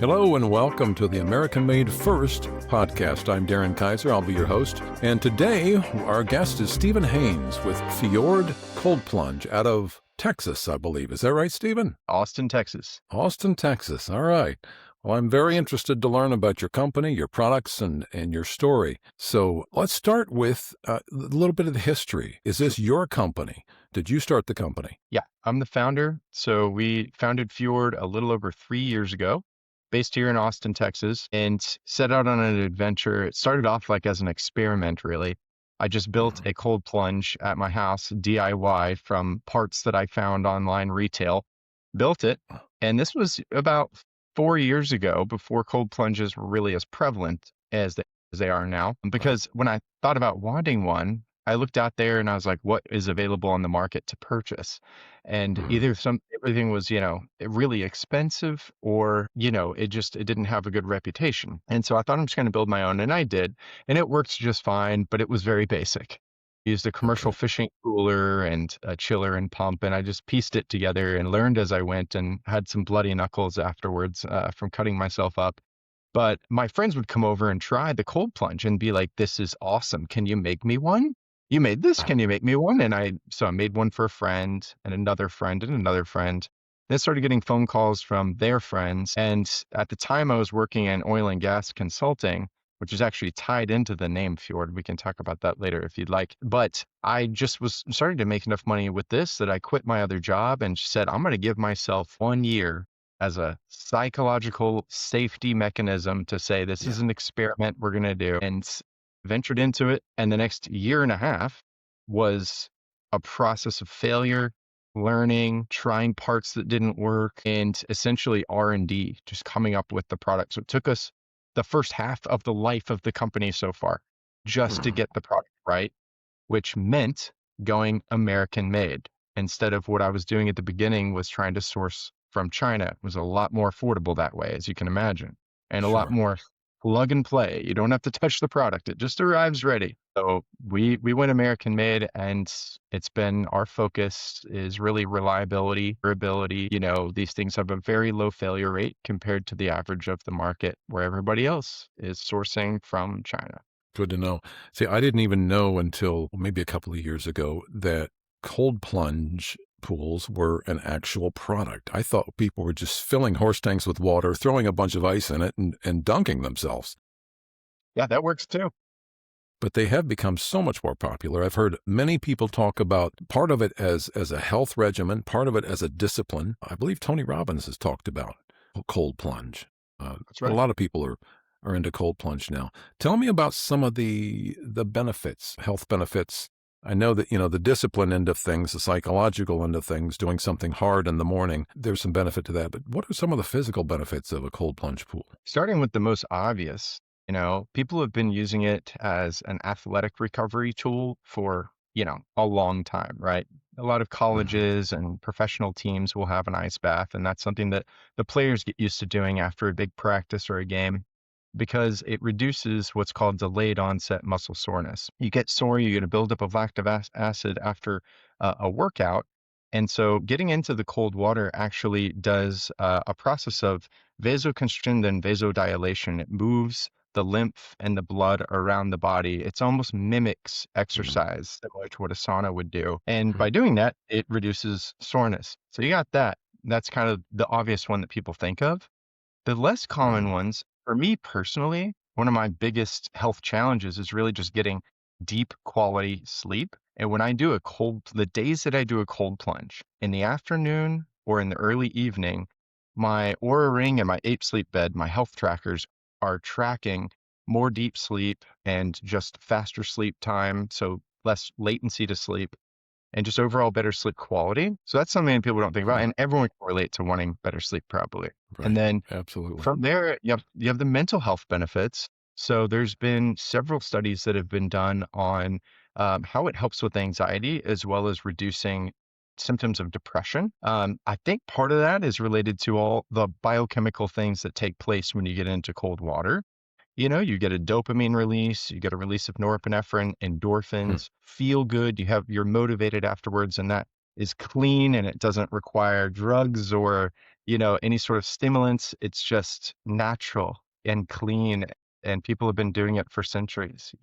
Hello and welcome to the American Made First podcast. I'm Darren Kaiser. I'll be your host. And today our guest is Stephen Haynes with Fjord Cold Plunge out of Texas, I believe. Is that right, Stephen? Austin, Texas. Austin, Texas. All right. Well, I'm very interested to learn about your company, your products, and your story. So let's start with a little bit of the history. Is this your company? Did you start the company? Yeah, I'm the founder. So we founded Fjord a little over 3 years ago, based here in Austin, Texas, and set out on an adventure. It started off like as an experiment, really. I just built a cold plunge at my house, DIY, from parts that I found online retail, built it. And this was about 4 years ago, before cold plunges were really as prevalent as they are now. Because when I thought about wanting one, I looked out there and I was like, what is available on the market to purchase? And either everything was, really expensive, or, it didn't have a good reputation. And so I thought I'm just going to build my own, and I did. And it works just fine, but it was very basic. Used a commercial fishing cooler and a chiller and pump, and I just pieced it together and learned as I went, and had some bloody knuckles afterwards from cutting myself up. But my friends would come over and try the cold plunge and be like, this is awesome. Can you make me one? You made this. Can you make me one? And I made one for a friend and another friend and another friend. Then started getting phone calls from their friends. And at the time I was working in oil and gas consulting, which is actually tied into the name Fjord. We can talk about that later if you'd like. But I just was starting to make enough money with this that I quit my other job and said, I'm going to give myself 1 year as a psychological safety mechanism to say, this is an experiment we're going to do. And ventured into it. And the next year and a half was a process of failure, learning, trying parts that didn't work, and essentially R&D, just coming up with the product. So it took us the first half of the life of the company so far just to get the product right, which meant going American made. Instead of what I was doing at the beginning was trying to source from China. It was a lot more affordable that way, as you can imagine, and a lot more plug and play. You don't have to touch the product. It just arrives ready. So we went American made, and it's been our focus is really reliability, durability. These things have a very low failure rate compared to the average of the market, where everybody else is sourcing from China. Good to know. See, I didn't even know until maybe a couple of years ago that cold plunge pools were an actual product. I thought people were just filling horse tanks with water, throwing a bunch of ice in it, and dunking themselves. Yeah, that works too. But they have become so much more popular. I've heard many people talk about part of it as a health regimen, part of it as a discipline. I believe Tony Robbins has talked about cold plunge. That's right. A lot of people are into cold plunge now. Tell me about some of the benefits, health benefits. I know that, the discipline end of things, the psychological end of things, doing something hard in the morning, there's some benefit to that. But what are some of the physical benefits of a cold plunge pool? Starting with the most obvious, people have been using it as an athletic recovery tool for, a long time, right? A lot of colleges and professional teams will have an ice bath, and that's something that the players get used to doing after a big practice or a game, because it reduces what's called delayed onset muscle soreness. You get sore, you get a buildup of lactic acid after a workout. And so getting into the cold water actually does a process of vasoconstriction and vasodilation. It moves the lymph and the blood around the body. It's almost mimics exercise, similar to what a sauna would do. And by doing that, it reduces soreness. So you got that. That's kind of the obvious one that people think of. The less common ones, for me personally, one of my biggest health challenges is really just getting deep quality sleep. And when I do the days that I do a cold plunge in the afternoon or in the early evening, my Oura Ring and my Ape Sleep Bed, my health trackers, are tracking more deep sleep and just faster sleep time. So less latency to sleep, and just overall better sleep quality. So that's something people don't think about, and everyone can relate to wanting better sleep probably. Right. And then absolutely from there, you have the mental health benefits. So there's been several studies that have been done on how it helps with anxiety, as well as reducing symptoms of depression. I think part of that is related to all the biochemical things that take place when you get into cold water. You get a dopamine release, you get a release of norepinephrine, endorphins, feel good. You're motivated afterwards, and that is clean, and it doesn't require drugs or any sort of stimulants. It's just natural and clean, and people have been doing it for centuries.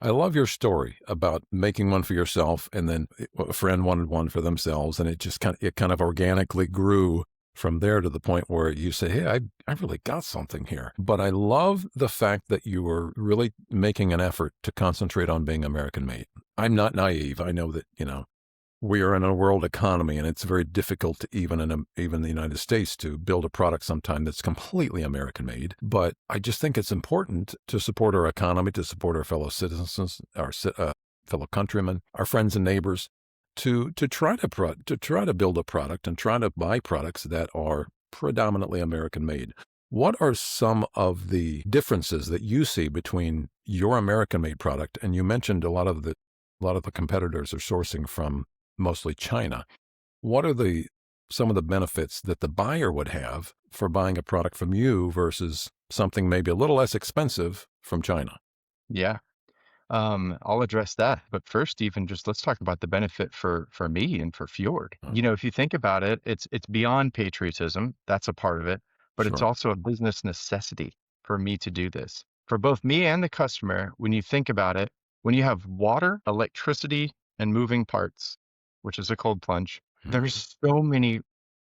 I love your story about making one for yourself, and then a friend wanted one for themselves, and it kind of organically grew from there to the point where you say, "Hey, I really got something here." But I love the fact that you were really making an effort to concentrate on being American made. I'm not naive. I know that, we are in a world economy, and it's very difficult to even the United States to build a product sometime that's completely American made. But I just think it's important to support our economy, to support our fellow citizens, fellow countrymen, our friends and neighbors, to try to build a product and try to buy products that are predominantly American made. What are some of the differences that you see between your American made product, and you mentioned a lot of the competitors are sourcing from mostly China. What are some of the benefits that the buyer would have for buying a product from you versus something maybe a little less expensive from China? Yeah. I'll address that. But first, even just let's talk about the benefit for me and for Fjord. Uh, If you think about it, it's beyond patriotism. That's a part of it, but it's sure. also a business necessity for me to do this. For both me and the customer, when you think about it, when you have water, electricity, and moving parts, which is a cold plunge, Mhm. there's so many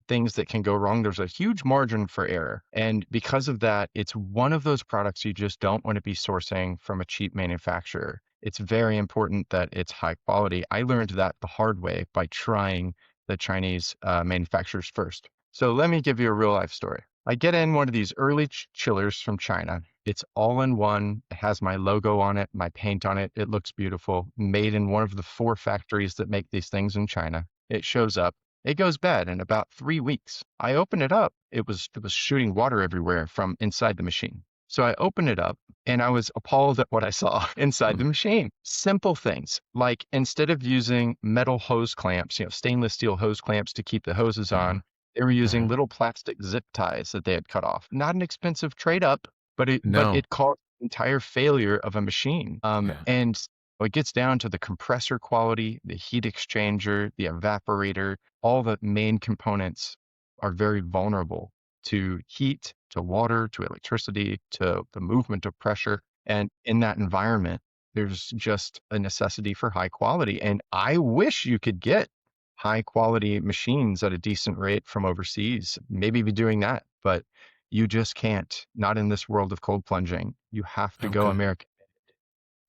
things that can go wrong. There's a huge margin for error. And because of that, it's one of those products you just don't want to be sourcing from a cheap manufacturer. It's very important that it's high quality. I learned that the hard way by trying the Chinese manufacturers first. So let me give you a real life story. I get in one of these early chillers from China. It's all in one. It has my logo on it, my paint on it. It looks beautiful. Made in one of the 4 factories that make these things in China. It shows up. It goes bad in about 3 weeks. I open it up. It was shooting water everywhere from inside the machine. So I open it up and I was appalled at what I saw inside the Mm, machine. Simple things like instead of using metal hose clamps, stainless steel hose clamps to keep the hoses mhm, on, they were using mhm. little plastic zip ties that they had cut off. Not an expensive trade up, but No. it caused entire failure of a machine. Yeah. And it gets down to the compressor quality, the heat exchanger, the evaporator, all the main components are very vulnerable to heat, to water, to electricity, to the movement of pressure. And in that environment, there's just a necessity for high quality. And I wish you could get high quality machines at a decent rate from overseas. Maybe be doing that, but you just can't, not in this world of cold plunging. You have to go Okay. American.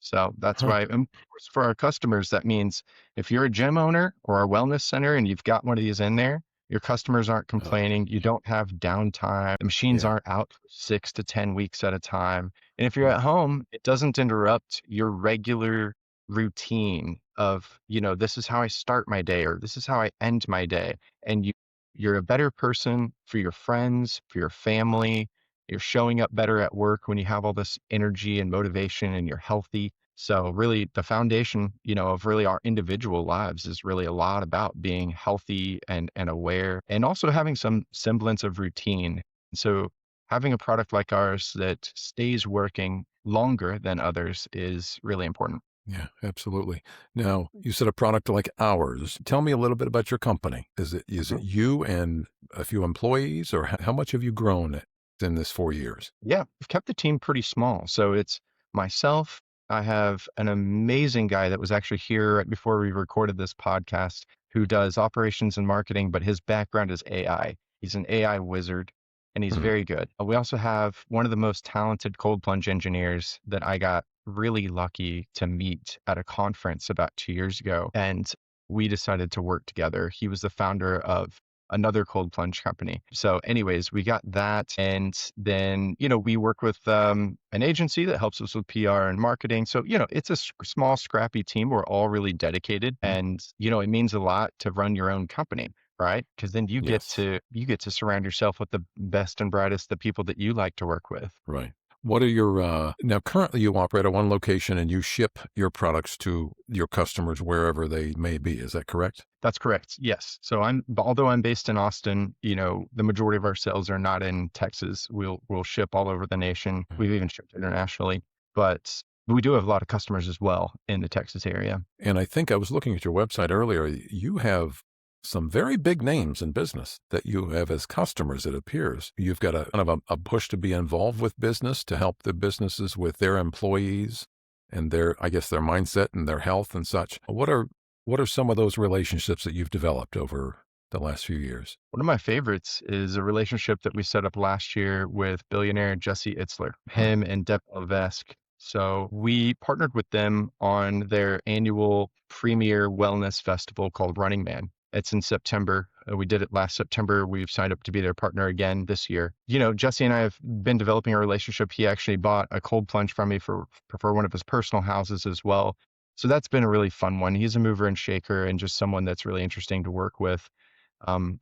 So that's Huh. why, and of course, for our customers, that means if you're a gym owner or a wellness center and you've got one of these in there, your customers aren't Oh, complaining. You don't have downtime. The machines yeah. aren't out for 6 to 10 weeks at a time. And if you're Right. at home, it doesn't interrupt your regular routine of, this is how I start my day or this is how I end my day. And you're a better person for your friends, for your family. You're showing up better at work when you have all this energy and motivation and you're healthy. So really the foundation, of really our individual lives is really a lot about being healthy and aware and also having some semblance of routine. So having a product like ours that stays working longer than others is really important. Yeah, absolutely. Now, you said a product like ours. Tell me a little bit about your company. Is it you and a few employees, or how much have you grown in this 4 years? Yeah, we've kept the team pretty small. So it's myself. I have an amazing guy that was actually here right before we recorded this podcast who does operations and marketing, but his background is AI. He's an AI wizard and he's Mhm. very good. We also have one of the most talented cold plunge engineers that I got really lucky to meet at a conference about 2 years ago. And we decided to work together. He was the founder of another cold plunge company. So anyways, we got that. And then, we work with an agency that helps us with PR and marketing. So, it's a small, scrappy team. We're all really dedicated. Mm. And, it means a lot to run your own company, right? Because then Yes, you get to surround yourself with the best and brightest, the people that you like to work with. right. What are your now currently you operate at one location and you ship your products to your customers wherever they may be. Is that correct? That's correct. Yes. So although I'm based in Austin, the majority of our sales are not in Texas. We'll ship all over the nation. Mm. We've even shipped internationally, but we do have a lot of customers as well in the Texas area. And I think I was looking at your website earlier. You have some very big names in business that you have as customers, it appears. You've got a kind of a push to be involved with business to help the businesses with their employees and their, I guess, their mindset and their health and such. What are some of those relationships that you've developed over the last few years? One of my favorites is a relationship that we set up last year with billionaire Jesse Itzler, Huh. him and Deb Levesque. So we partnered with them on their annual premier wellness festival called Running Man. It's in September. We did it last September. We've signed up to be their partner again this year. Jesse and I have been developing a relationship. He actually bought a cold plunge from me for one of his personal houses as well. So that's been a really fun one. He's a mover and shaker and just someone that's really interesting to work with.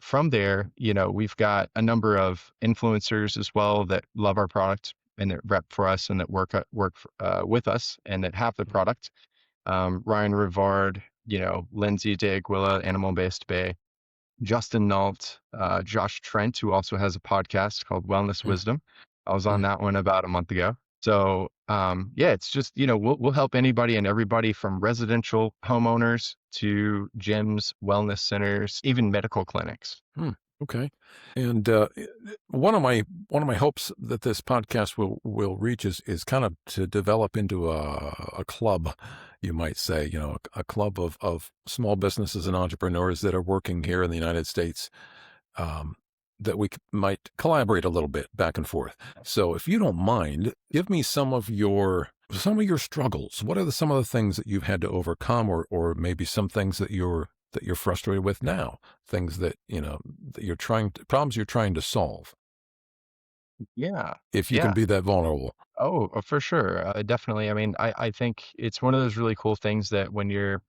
From there, we've got a number of influencers as well that love our product and that rep for us and that with us and that have the product. Ryan Rivard, Lindsay De Aguila, Animal Based Bay, Justin Nault, Josh Trent, who also has a podcast called Wellness Mm, Wisdom. I was on mm. that one about a month ago. So, yeah, it's just, we'll help anybody and everybody from residential homeowners to gyms, wellness centers, even medical clinics. Hmm, okay. And one of my hopes that this podcast will reach is kind of to develop into a club, you might say, a club of small businesses and entrepreneurs that are working here in the United States, um, that might collaborate a little bit back and forth. So, if you don't mind, give me some of your struggles. What are some of the things that you've had to overcome, or maybe some things that you're frustrated with now? Things that problems you're trying to solve. Yeah. If you can Yeah. be that vulnerable. Oh, for sure. Definitely. I mean, I think it's one of those really cool things that when you're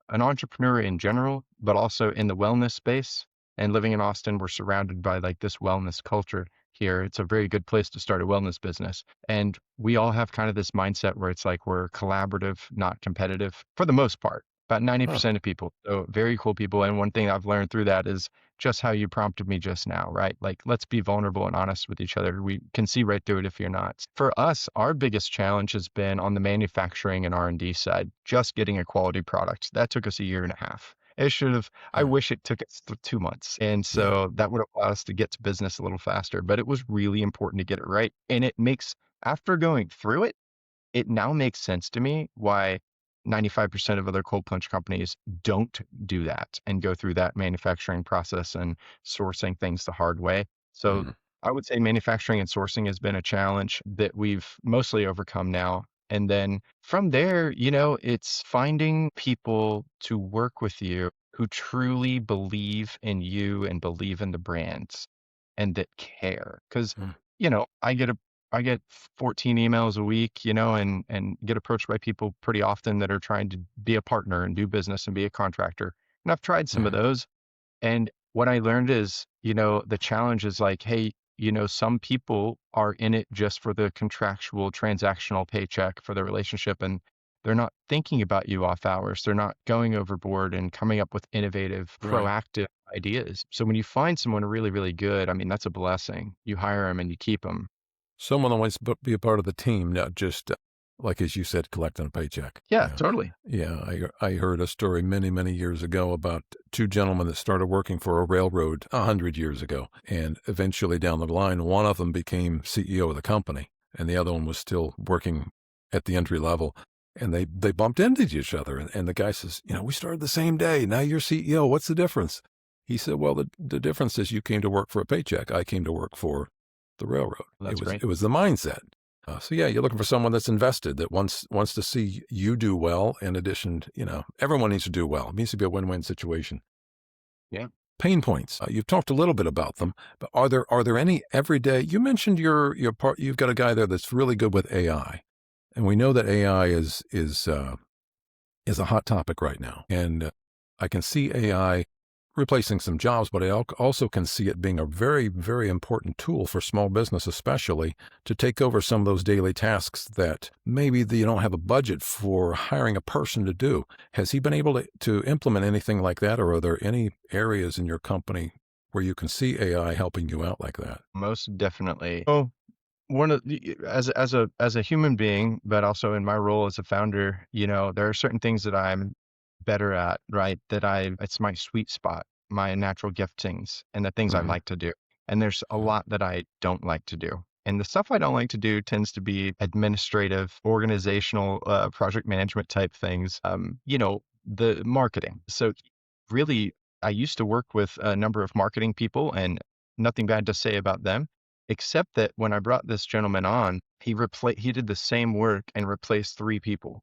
an entrepreneur in general, but also in the wellness space. And living in Austin, we're surrounded by like this wellness culture here. It's a very good place to start a wellness business. And we all have kind of this mindset where it's like we're collaborative, not competitive for the most part. About Huh. 90% of people. So very cool people. And one thing I've learned through that is just how you prompted me just now, right? Like, let's be vulnerable and honest with each other. We can see right through it if you're not. For us, our biggest challenge has been on the manufacturing and R&D side, just getting a quality product. That took us a year and a half. I Mm, wish it took us 2 months. And yeah. so that would allow us to get to business a little faster, but it was really important to get it right. And after going through it, it now makes sense to me why 95% of other cold plunge companies don't do that and go through that manufacturing process and sourcing things the hard way. So Mm, I would say manufacturing and sourcing has been a challenge that we've mostly overcome now. And then from there, it's finding people to work with you who truly believe in you and believe in the brands and that care. Because, mm, you know, I get a I get 14 emails a week, and get approached by people pretty often that are trying to be a partner and do business and be a contractor. And I've tried some of mhm, those. And what I learned is, the challenge is like, hey, some people are in it just for the contractual transactional paycheck for the relationship. And they're not thinking about you off hours. They're not going overboard and coming up with innovative, right. proactive ideas. So when you find someone really, really good, I mean, that's a blessing. You hire them and you keep them. Someone that wants to be a part of the team, not just, like, as you said, collecting a paycheck. Yeah, Yeah. totally. Yeah, I heard a story many, many years ago about two gentlemen that started working for a railroad 100 years ago, and eventually down the line, one of them became CEO of the company, and the other one was still working at the entry level, and they bumped into each other, and the guy says, "We started the same day. Now you're CEO. What's the difference?" He said, "Well, the difference is you came to work for a paycheck. I came to work for the railroad. It That's was great. it was the mindset." So yeah, you're looking for someone that's invested, that wants to see you do well. In addition, everyone needs to do well. It needs to be a win-win situation. Yeah. Pain points. You've talked a little bit about them, but are there any everyday? You mentioned your part. You've got a guy there that's really good with AI, and we know that AI is a hot topic right now. And I can see AI replacing some jobs, but I also can see it being a very, very important tool for small business, especially to take over some of those daily tasks that maybe you don't have a budget for hiring a person to do. Has he been able to implement anything like that, or are there any areas in your company where you can see AI helping you out like that? Most definitely. Oh, one of the as a human being, but also in my role as a founder, there are certain things that I'm better at, right? It's my sweet spot. my natural giftings and the things I Mhm. like to do. And there's a Yeah. lot that I don't like to do. And the stuff I don't like to do tends to be administrative, organizational, project management type things. The marketing. So really, I used to work with a number of marketing people and nothing bad to say about them, except that when I brought this gentleman on, he did the same work and replaced 3 people.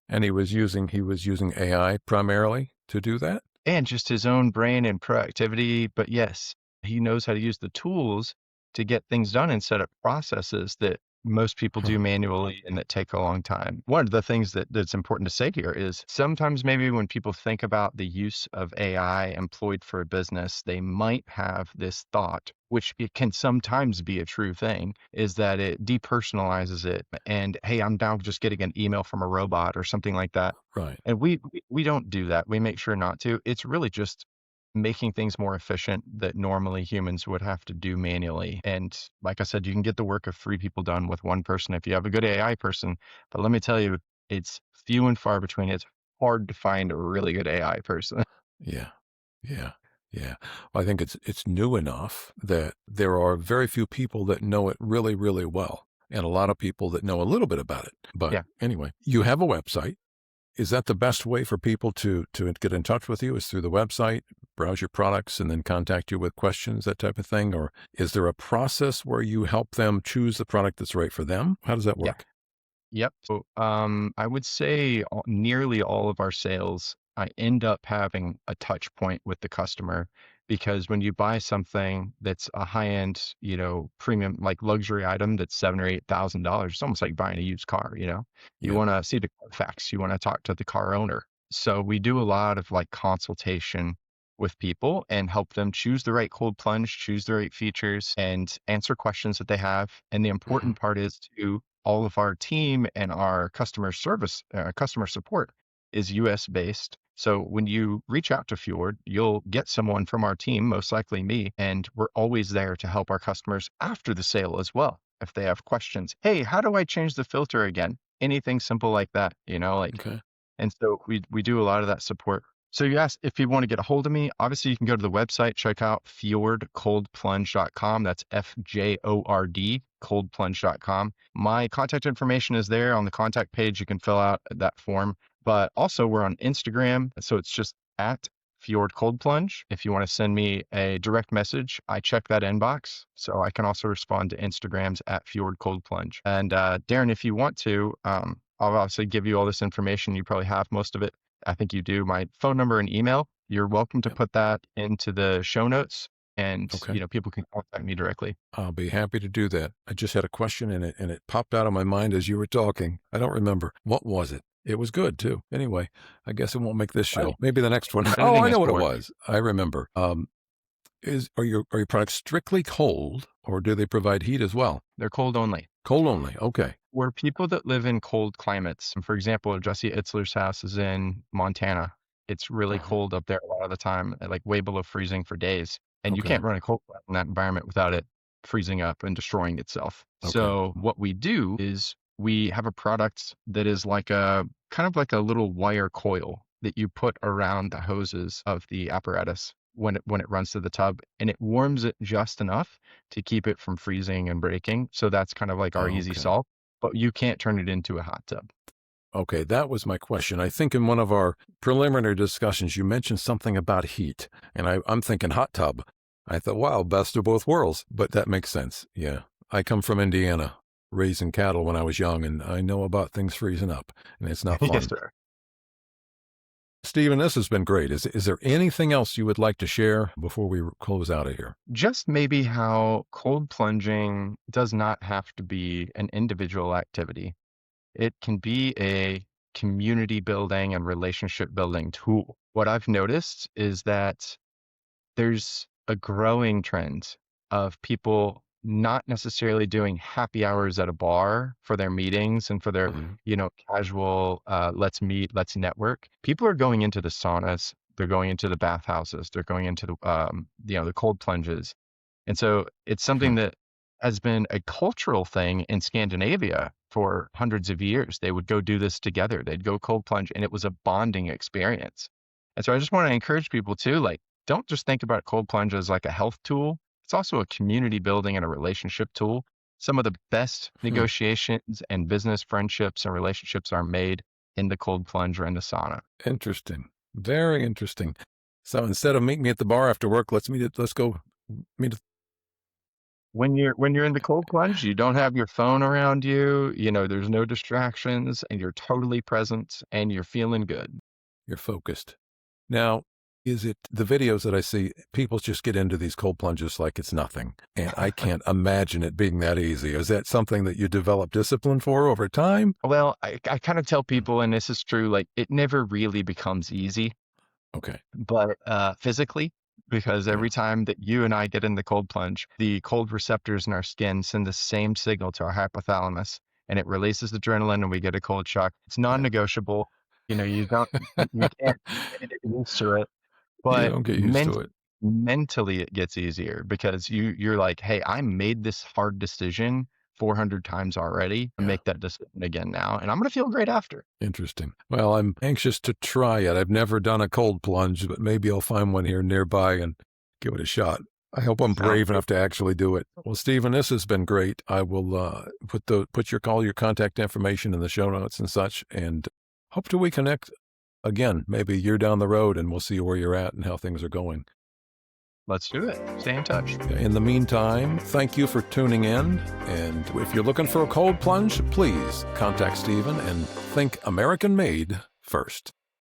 And he was using AI primarily to do that? And just his own brain and proactivity. But yes, he knows how to use the tools to get things done and set up processes that most people Huh. do manually and that take a long time. One of the things that's important to say here is sometimes maybe when people think about the use of AI employed for a business, they might have this thought, which it can sometimes be a true thing, is that it depersonalizes it. And hey, I'm now just getting an email from a robot or something like that. Right. And we don't do that. We make sure not to. It's really just making things more efficient that normally humans would have to do manually. And like I said, you can get the work of 3 people done with 1 person if you have a good AI person. But let me tell you, it's few and far between. It's hard to find a really good AI person. Yeah. Yeah. Yeah. Well, I think it's new enough that there are very few people that know it really, really well, and a lot of people that know a little bit about it. But Yeah. anyway, you have a website. Is that the best way for people to get in touch with you, is through the website, browse your products, and then contact you with questions, that type of thing? Or is there a process where you help them choose the product that's right for them? How does that Yeah. work? Yep. So, I would say nearly all of our sales, I end up having a touch point with the customer because when you buy something that's a high end, premium like luxury item that's $7 or $8,000, it's almost like buying a used car. You Yeah. want to see the Carfax, you want to talk to the car owner. So we do a lot of like consultation with people and help them choose the right cold plunge, choose the right features, and answer questions that they have. And the Mhm. important part is to all of our team and our customer support is US based. So when you reach out to Fjord, you'll get someone from our team, most likely me, and we're always there to help our customers after the sale as well. If they have questions, hey, how do I change the filter again? Anything simple like that, Okay. and so we do a lot of that support. So you asked if you want to get a hold of me. Obviously, you can go to the website, check out fjordcoldplunge.com. That's FJORD, coldplunge.com. My contact information is there on the contact page. You can fill out that form. But also, we're on Instagram. So it's just at Fjord Cold Plunge. If you want to send me a direct message, I check that inbox. So I can also respond to Instagrams at Fjord Cold Plunge. And Darren, if you want to, I'll obviously give you all this information. You probably have most of it. I think you do. My phone number and email. You're welcome to Yep. put that into the show notes, and Okay. people can contact me directly. I'll be happy to do that. I just had a question and it popped out of my mind as you were talking. I don't remember. What was it? It was good too. Anyway, I guess it won't make this Right. show. Maybe the next one. Oh, Editing I is know what it boring. was. I remember. Are your products strictly cold, or do they provide heat as well? They're cold only. Cold only. Okay. We're people that live in cold climates. For example, Jesse Itzler's house is in Montana. It's really Uh-huh. cold up there a lot of the time, like way below freezing for days. And you Okay. can't run a cold plant in that environment without it freezing up and destroying itself. Okay. So what we do is we have a product that is like a kind of like a little wire coil that you put around the hoses of the apparatus when it runs to the tub, and it warms it just enough to keep it from freezing and breaking. So that's kind of like our easy Okay. solve, but you can't turn it into a hot tub. Okay, that was my question. I think in one of our preliminary discussions, you mentioned something about heat, and I'm thinking hot tub. I thought, wow, best of both worlds, but that makes sense. Yeah. I come from Indiana, raising cattle when I was young, and I know about things freezing up, and it's not Yes, fun. sir. Stephen, this has been great. Is there anything else you would like to share before we close out of here? Just maybe how cold plunging does not have to be an individual activity. It can be a community building and relationship building tool. What I've noticed is that there's a growing trend of people not necessarily doing happy hours at a bar for their meetings and for their, Mhm. casual, let's meet, let's network. People are going into the saunas, they're going into the bathhouses, they're going into the cold plunges. And so it's something Huh. that has been a cultural thing in Scandinavia for hundreds of years. They would go do this together. They'd go cold plunge and it was a bonding experience. And so I just want to encourage people too, like, don't just think about cold plunge as like a health tool. It's also a community building and a relationship tool. Some of the best Hmm. negotiations and business friendships and relationships are made in the cold plunge or in the sauna. Interesting. Very interesting. So instead of meeting me at the bar after work, let's go meet. When you're in the cold plunge, you don't have your phone around you, there's no distractions and you're totally present and you're feeling good. You're focused. Now, is it the videos that I see, people just get into these cold plunges like it's nothing, and I can't imagine it being that easy. Is that something that you develop discipline for over time? Well, I kind of tell people, and this is true, like it never really becomes easy, Okay. but physically, because Yeah. every time that you and I get in the cold plunge, the cold receptors in our skin send the same signal to our hypothalamus and it releases adrenaline and we get a cold shock. It's Yeah. non-negotiable. You don't, you can't get used to it. You But don't get used to it. mentally, it gets easier because you're like, "Hey, I made this hard decision 400 times already. I Yeah. make that decision again now, and I'm gonna feel great after." Interesting. Well, I'm anxious to try it. I've never done a cold plunge, but maybe I'll find one here nearby and give it a shot. I hope I'm Sounds brave good. enough to actually do it. Well, Stephen, this has been great. I will put your contact information in the show notes and such, and hope to reconnect again, maybe a year down the road, and we'll see where you're at and how things are going. Let's do it. Stay in touch. In the meantime, thank you for tuning in. And if you're looking for a cold plunge, please contact Stephen and think American made first.